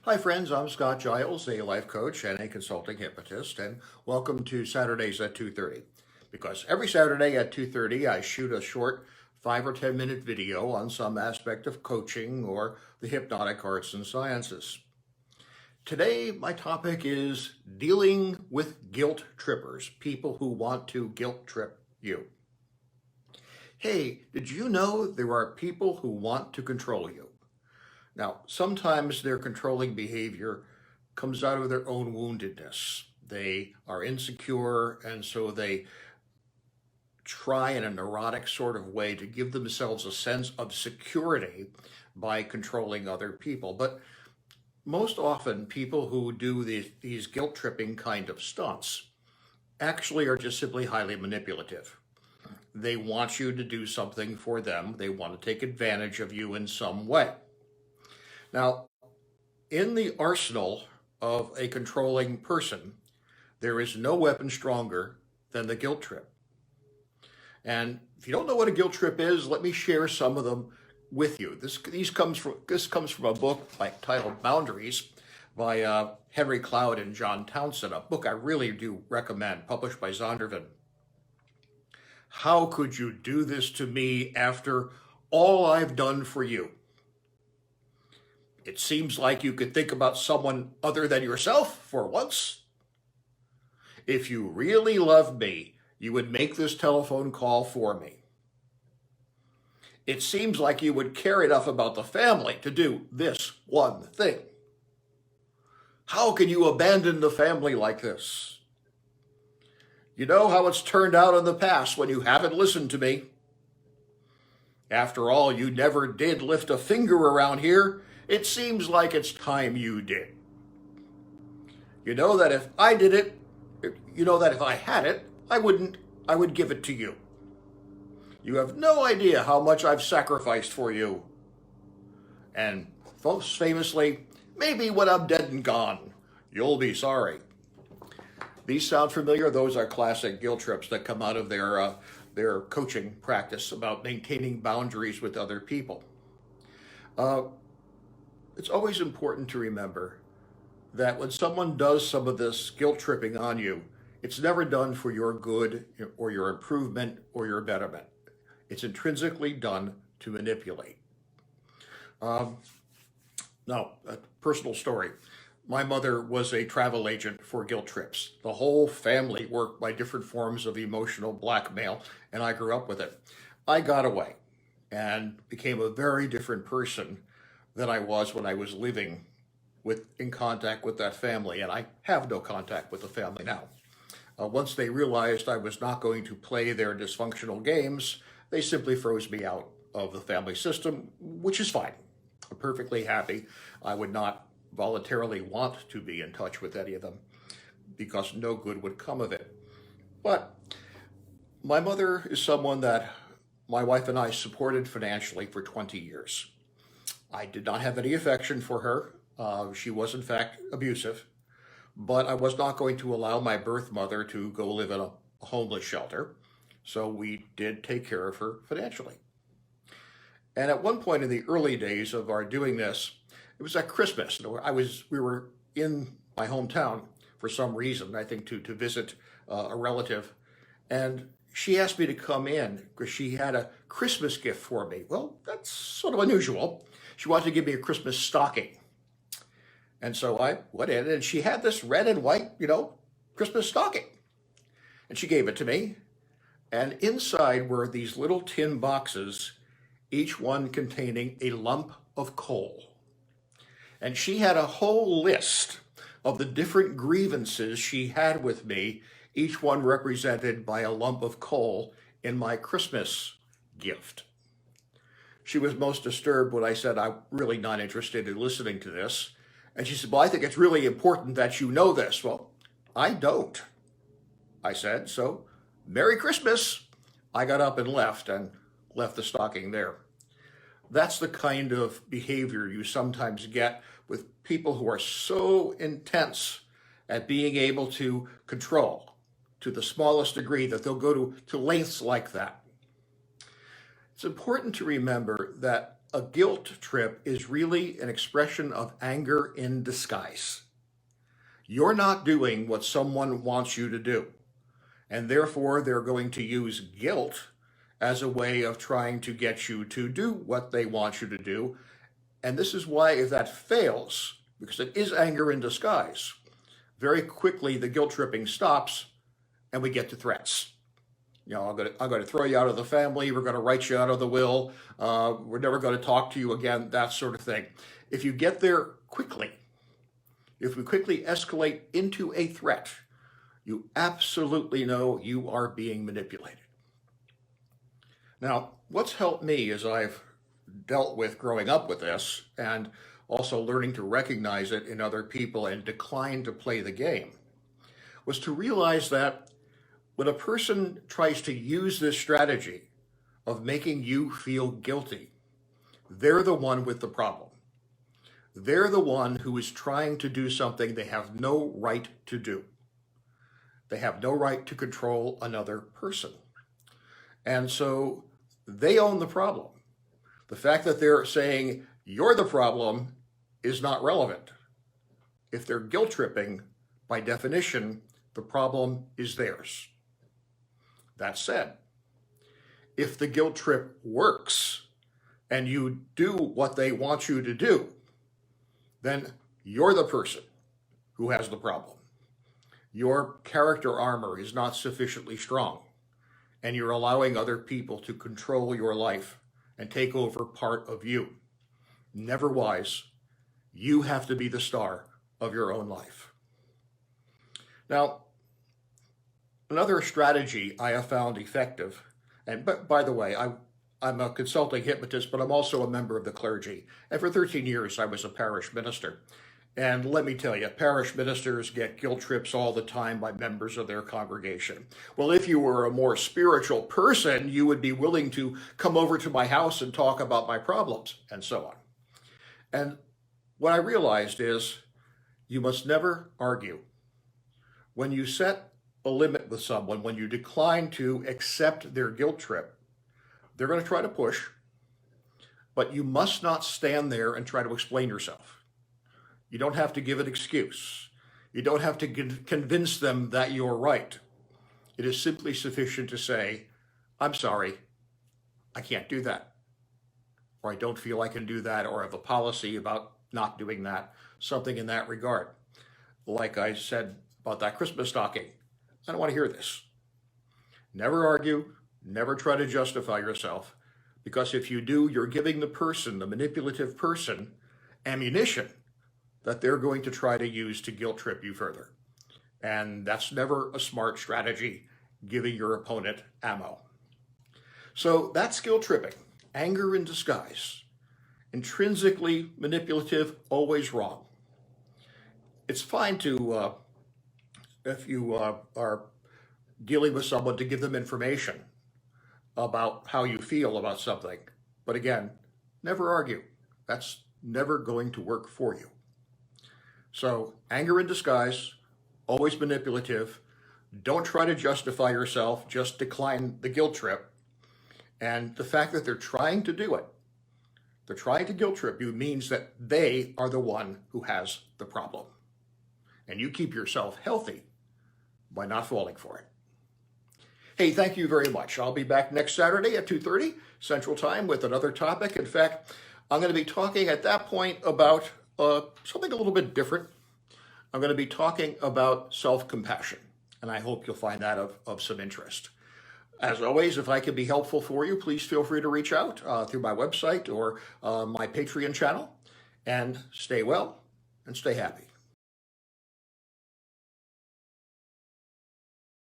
Hi, friends. I'm Scott Giles, a life coach and a consulting hypnotist, and welcome to Saturdays at 2:30. Because every Saturday at 2:30, I shoot a short 5 or 10 minute video on some aspect of coaching or the hypnotic arts and sciences. Today, my topic is dealing with guilt trippers, people who want to guilt trip you. Hey, did you know there are people who want to control you? Now, sometimes their controlling behavior comes out of their own woundedness. They are insecure, and so they try in a neurotic sort of way to give themselves a sense of security by controlling other people. But most often, people who do these guilt tripping kind of stunts actually are just simply highly manipulative. They want you to do something for them, they want to take advantage of you in some way. Now, in the arsenal of a controlling person, there is no weapon stronger than the guilt trip. And if you don't know what a guilt trip is, let me share some of them with you. This comes from a book titled Boundaries by Henry Cloud and John Townsend, a book I really do recommend, published by Zondervan. How could you do this to me after all I've done for you? It seems like you could think about someone other than yourself for once. If you really loved me, you would make this telephone call for me. It seems like you would care enough about the family to do this one thing. How can you abandon the family like this? You know how it's turned out in the past when you haven't listened to me. After all, you never did lift a finger around here. It seems like it's time you did. You know that if I did it, you know that if I had it, I would give it to you. You have no idea how much I've sacrificed for you. And most famously, maybe when I'm dead and gone, you'll be sorry. These sound familiar? Those are classic guilt trips that come out of their coaching practice about maintaining boundaries with other people. It's always important to remember that when someone does some of this guilt tripping on you, it's never done for your good or your improvement or your betterment. It's intrinsically done to manipulate. Um, Now, a personal story. My mother was a travel agent for guilt trips. The whole family worked by different forms of emotional blackmail, and I grew up with it. I got away and became a very different person than I was when I was living in contact with that family, and I have no contact with the family now. Once they realized I was not going to play their dysfunctional games, they simply froze me out of the family system, which is fine. I'm perfectly happy. I would not voluntarily want to be in touch with any of them because no good would come of it. But my mother is someone that my wife and I supported financially for 20 years. I did not have any affection for her. She was, in fact, abusive, but I was not going to allow my birth mother to go live in a homeless shelter. So we did take care of her financially. And at one point in the early days of our doing this, it was at Christmas. We were in my hometown for some reason, I think to visit a relative, and she asked me to come in because she had a Christmas gift for me. Well, that's sort of unusual. She wanted to give me a Christmas stocking. And so I went in, and she had this red and white, Christmas stocking. And she gave it to me. And inside were these little tin boxes, each one containing a lump of coal. And she had a whole list of the different grievances she had with me, each one represented by a lump of coal in my Christmas gift. She was most disturbed when I said, I'm really not interested in listening to this. And she said, well, I think it's really important that you know this. Well, I don't, I said. So, Merry Christmas. I got up and left the stocking there. That's the kind of behavior you sometimes get with people who are so intense at being able to control to the smallest degree that they'll go to lengths like that. It's important to remember that a guilt trip is really an expression of anger in disguise. You're not doing what someone wants you to do, and therefore they're going to use guilt as a way of trying to get you to do what they want you to do. And this is why, if that fails, because it is anger in disguise, very quickly the guilt tripping stops and we get to threats. You know, I'm going to throw you out of the family. We're going to write you out of the will. We're never going to talk to you again, that sort of thing. If you get there quickly, if we quickly escalate into a threat, you absolutely know you are being manipulated. Now, what's helped me as I've dealt with growing up with this and also learning to recognize it in other people and decline to play the game was to realize that when a person tries to use this strategy of making you feel guilty, they're the one with the problem. They're the one who is trying to do something they have no right to do. They have no right to control another person. And so they own the problem. The fact that they're saying you're the problem is not relevant. If they're guilt tripping, by definition, the problem is theirs. That said, if the guilt trip works and you do what they want you to do, then you're the person who has the problem. Your character armor is not sufficiently strong, and you're allowing other people to control your life and take over part of you. Never wise. You have to be the star of your own life. Now, another strategy I have found effective, and by the way, I'm a consulting hypnotist, but I'm also a member of the clergy. And for 13 years, I was a parish minister. And let me tell you, parish ministers get guilt trips all the time by members of their congregation. Well, if you were a more spiritual person, you would be willing to come over to my house and talk about my problems, and so on. And what I realized is you must never argue. When you set a limit with someone, when you decline to accept their guilt trip, they're going to try to push, but you must not stand there and try to explain yourself. You don't have to give an excuse. You don't have to convince them that you're right. It is simply sufficient to say, I'm sorry, I can't do that. Or I don't feel I can do that, or I have a policy about not doing that, something in that regard. Like I said about that Christmas stocking, I don't want to hear this. Never argue, never try to justify yourself, because if you do, you're giving the person, the manipulative person, ammunition that they're going to try to use to guilt trip you further. And that's never a smart strategy, giving your opponent ammo. So that's guilt tripping, anger in disguise, intrinsically manipulative, always wrong. It's fine to, if you are dealing with someone, to give them information about how you feel about something. But again, never argue. That's never going to work for you. So anger in disguise, always manipulative. Don't try to justify yourself, just decline the guilt trip. And the fact that they're trying to do it, they're trying to guilt trip you, means that they are the one who has the problem. And you keep yourself healthy by not falling for it. Hey, thank you very much. I'll be back next Saturday at 2:30 Central Time with another topic. In fact, I'm going to be talking at that point about something a little bit different. I'm going to be talking about self-compassion, and I hope you'll find that of some interest. As always, if I can be helpful for you, please feel free to reach out through my website or my Patreon channel. And stay well and stay happy.